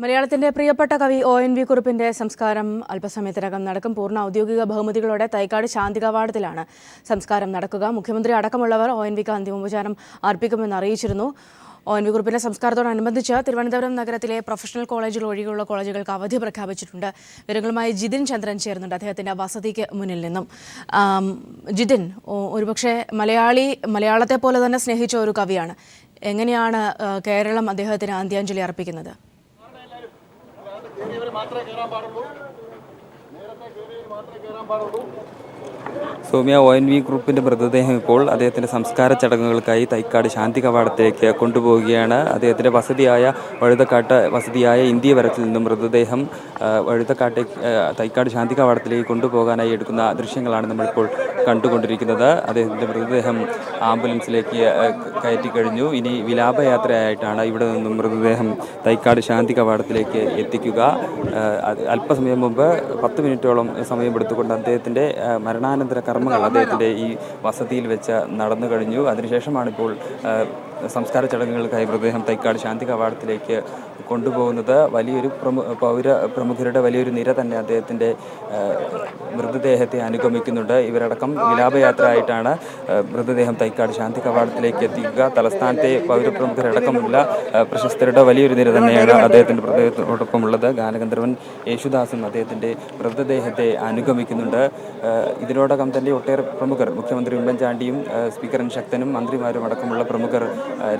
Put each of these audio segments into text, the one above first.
മലയാളത്തിന്റെ പ്രിയപ്പെട്ട കവി ONV കുറുപ്പിന്റെ സംസ്കാരം അല്പസമയത്തിനകം നടക്കും. പൂർണ്ണ ഔദ്യോഗിക ബഹുമതികളോടെ തൈക്കാട് ശാന്തി കവാടത്തിലാണ് സംസ്കാരം നടക്കുക. മുഖ്യമന്ത്രി അടക്കമുള്ളവർ ONVക്ക് അന്തിമോപചാരം അർപ്പിക്കുമെന്ന് അറിയിച്ചിരുന്നു. ONV കുറുപ്പിന്റെ സംസ്കാരത്തോടനുബന്ധിച്ച് തിരുവനന്തപുരം നഗരത്തിലെ പ്രൊഫഷണൽ കോളേജുകൾ ഒഴികെയുള്ള കോളേജുകൾക്ക് അവധി പ്രഖ്യാപിച്ചിട്ടുണ്ട്. വിവരങ്ങളുമായി ജിതിൻ ചന്ദ്രൻ ചേരുന്നുണ്ട് അദ്ദേഹത്തിന്റെ വസതിക്ക് മുന്നിൽ നിന്നും. ജിതിൻ, ഒരുപക്ഷെ മലയാളത്തെ പോലെ തന്നെ സ്നേഹിച്ച ഒരു കവിയാണ്. എങ്ങനെയാണ് കേരളം അദ്ദേഹത്തിന് അന്ത്യാഞ്ജലി അർപ്പിക്കുന്നത്? സൗമ്യ, ONV ഗ്രൂപ്പിൻ്റെ മൃതദേഹം ഇപ്പോൾ അദ്ദേഹത്തിൻ്റെ സംസ്കാര ചടങ്ങുകൾക്കായി തൈക്കാട് ശാന്തി കവാടത്തിലേക്ക് കൊണ്ടുപോവുകയാണ്. അദ്ദേഹത്തിൻ്റെ വസതിയായ ഇന്ത്യ വരത്തിൽ നിന്നും മൃതദേഹം തൈക്കാട് ശാന്തി കവാടത്തിലേക്ക് കൊണ്ടുപോകാനായി എടുക്കുന്ന ദൃശ്യങ്ങളാണ് നമ്മളിപ്പോൾ കണ്ടുകൊണ്ടിരിക്കുന്നത്. അദ്ദേഹത്തിൻ്റെ മൃതദേഹം ആംബുലൻസിലേക്ക് കയറ്റി കഴിഞ്ഞു. ഇനി വിലാപയാത്രയായിട്ടാണ് ഇവിടെ നിന്നും മൃതദേഹം തൈക്കാട് ശാന്തി കവാടത്തിലേക്ക് എത്തിക്കുക. അല്പസമയം മുമ്പ് 10 മിനിറ്റോളം സമയമെടുത്തുകൊണ്ട് അദ്ദേഹത്തിൻ്റെ മരണാനന്തര കർമ്മങ്ങൾ അദ്ദേഹത്തിൻ്റെ ഈ വസതിയിൽ വെച്ച് നടന്നു കഴിഞ്ഞു. അതിനുശേഷമാണിപ്പോൾ സംസ്കാര ചടങ്ങുകൾക്കായി മൃതദേഹം തൈക്കാട് ശാന്തി കവാടത്തിലേക്ക് കൊണ്ടുപോകുന്നത്. വലിയൊരു പ്രമുഖരുടെ വലിയൊരു നിര തന്നെ അദ്ദേഹത്തിൻ്റെ മൃതദേഹത്തെ അനുഗമിക്കുന്നുണ്ട്. ഇവരടക്കം വിലാപയാത്ര ആയിട്ടാണ് മൃതദേഹം തൈക്കാട് ശാന്തി കവാടത്തിലേക്ക് എത്തിക്കുക. തലസ്ഥാനത്തെ പൗരപ്രമുഖരടക്കമുള്ള പ്രശസ്തരുടെ വലിയൊരു നിര തന്നെയാണ് അദ്ദേഹത്തിൻ്റെ മൃതദേഹത്തോടൊപ്പമുള്ളത്. ഗാനഗന്ധർവൻ യേശുദാസും അദ്ദേഹത്തിൻ്റെ മൃതദേഹത്തെ അനുഗമിക്കുന്നുണ്ട്. ഇതിനോടകം തന്നെ ഒട്ടേറെ പ്രമുഖർ, മുഖ്യമന്ത്രി ഉമ്മൻചാണ്ടിയും സ്പീക്കർ എൻ ശക്തനും മന്ത്രിമാരും അടക്കമുള്ള പ്രമുഖർ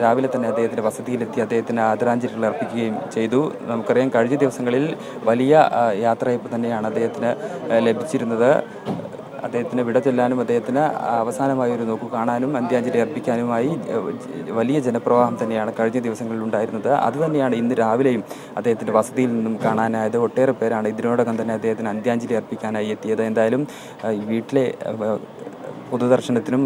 രാവിലെ തന്നെ അദ്ദേഹത്തിൻ്റെ വസതിയിലെത്തി അദ്ദേഹത്തിന് ആദരാഞ്ജലികൾ അർപ്പിക്കുകയും ചെയ്തു. നമുക്കറിയാം, കഴിഞ്ഞ ദിവസങ്ങളിൽ വലിയ യാത്രയയപ്പ് തന്നെയാണ് അദ്ദേഹത്തിന് ലഭിച്ചിരുന്നത്. അദ്ദേഹത്തിന് വിട ചൊല്ലാനും അദ്ദേഹത്തിന് അവസാനമായി ഒരു നോക്കു കാണാനും അന്ത്യാഞ്ജലി അർപ്പിക്കാനുമായി വലിയ ജനപ്രവാഹം തന്നെയാണ് കഴിഞ്ഞ ദിവസങ്ങളിൽ ഉണ്ടായിരുന്നത്. അതുതന്നെയാണ് ഇന്ന് രാവിലെയും അദ്ദേഹത്തിൻ്റെ വസതിയിൽ നിന്നും കാണാനായത്. ഒട്ടേറെ പേരാണ് ഇതിനോടകം തന്നെ അദ്ദേഹത്തിന് അന്ത്യാഞ്ജലി അർപ്പിക്കാനായി എത്തിയത്. എന്തായാലും വീട്ടിലെ പൊതുദർശനത്തിനും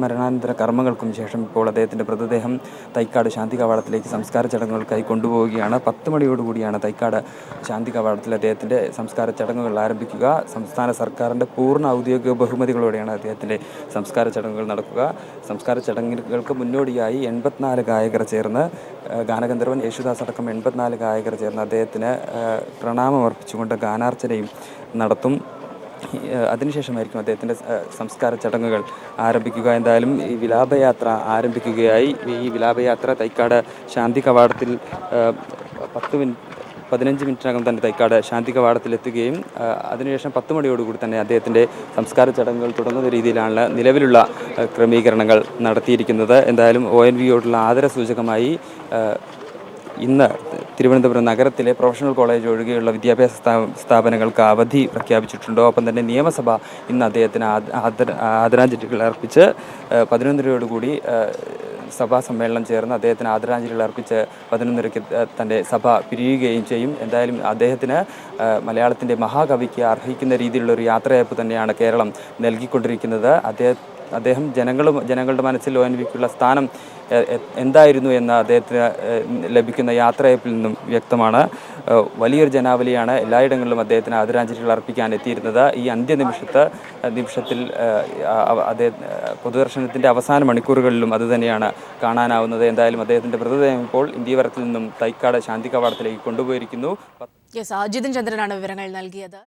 മരണാനന്തര കർമ്മങ്ങൾക്കും ശേഷം ഇപ്പോൾ അദ്ദേഹത്തിൻ്റെ മൃതദേഹം തൈക്കാട് ശാന്തി കവാടത്തിലേക്ക് സംസ്കാര ചടങ്ങുകൾക്കായി കൊണ്ടുപോവുകയാണ്. 10 മണിയോടുകൂടിയാണ് തൈക്കാട് ശാന്തി കവാടത്തിൽ അദ്ദേഹത്തിൻ്റെ സംസ്കാര ചടങ്ങുകൾ ആരംഭിക്കുക. സംസ്ഥാന സർക്കാരിൻ്റെ പൂർണ്ണ ഔദ്യോഗിക ബഹുമതികളോടെയാണ് അദ്ദേഹത്തിൻ്റെ സംസ്കാര ചടങ്ങുകൾ നടക്കുക. സംസ്കാര ചടങ്ങുകൾക്ക് മുന്നോടിയായി 84 ഗായകർ ചേർന്ന്, ഗാനഗന്ധർവൻ യേശുദാസ് അടക്കം 84 ഗായകർ ചേർന്ന് അദ്ദേഹത്തിന് പ്രണാമം അർപ്പിച്ചുകൊണ്ട് ഗാനാർച്ചനയും നടത്തും. അതിനുശേഷമായിരിക്കും അദ്ദേഹത്തിൻ്റെ സംസ്കാര ചടങ്ങുകൾ ആരംഭിക്കുക. എന്തായാലും ഈ വിലാപയാത്ര ആരംഭിക്കുകയായി. ഈ വിലാപയാത്ര തൈക്കാട് ശാന്തി കവാടത്തിൽ 15 മിനിറ്റിനകം തന്നെ തൈക്കാട് ശാന്തി കവാടത്തിലെത്തുകയും അതിനുശേഷം 10 മണിയോടുകൂടി തന്നെ അദ്ദേഹത്തിൻ്റെ സംസ്കാര ചടങ്ങുകൾ തുടങ്ങുന്ന രീതിയിലാണ് നിലവിലുള്ള ക്രമീകരണങ്ങൾ നടത്തിയിരിക്കുന്നത്. എന്തായാലും ONVയോടുള്ള ആദരസൂചകമായി ഇന്ന് തിരുവനന്തപുരം നഗരത്തിലെ പ്രൊഫഷണൽ കോളേജ് ഒഴികെയുള്ള വിദ്യാഭ്യാസ സ്ഥാപനങ്ങൾക്ക് അവധി പ്രഖ്യാപിച്ചിട്ടുണ്ട്. ഒപ്പം തന്നെ നിയമസഭ ഇന്ന് അദ്ദേഹത്തിന് ആദരാഞ്ജലികൾ അർപ്പിച്ച് 11:30 സഭാ സമ്മേളനം ചേർന്ന് അദ്ദേഹത്തിന് ആദരാഞ്ജലികൾ അർപ്പിച്ച് 11:30 തൻ്റെ സഭ പിരിയുകയും ചെയ്യും. എന്തായാലും അദ്ദേഹത്തിന് മലയാളത്തിൻ്റെ മഹാകവിക്ക് അർഹിക്കുന്ന രീതിയിലുള്ളൊരു യാത്രയയപ്പ് തന്നെയാണ് കേരളം നൽകിക്കൊണ്ടിരിക്കുന്നത്. അദ്ദേഹം ജനങ്ങളുടെ മനസ്സിൽ ONVക്കുള്ള സ്ഥാനം എന്തായിരുന്നു എന്ന് അദ്ദേഹത്തിന് ലഭിക്കുന്ന യാത്രയയപ്പിൽ നിന്നും വ്യക്തമാണ്. വലിയൊരു ജനാവലിയാണ് എല്ലായിടങ്ങളിലും അദ്ദേഹത്തിന് ആദരാഞ്ജലികൾ അർപ്പിക്കാൻ എത്തിയിരുന്നത്. ഈ നിമിഷത്തിൽ പൊതുദർശനത്തിൻ്റെ അവസാന മണിക്കൂറുകളിലും അതുതന്നെയാണ് കാണാനാവുന്നത്. എന്തായാലും അദ്ദേഹത്തിൻ്റെ മൃതദേഹം ഇപ്പോൾ ഇന്ത്യവരത്തിൽ നിന്നും തൈക്കാട് ശാന്തി കവാടത്തിലേക്ക് കൊണ്ടുപോയിരിക്കുന്നു. ജിതിൻ ചന്ദ്രനാണ് വിവരങ്ങൾ നൽകിയത്.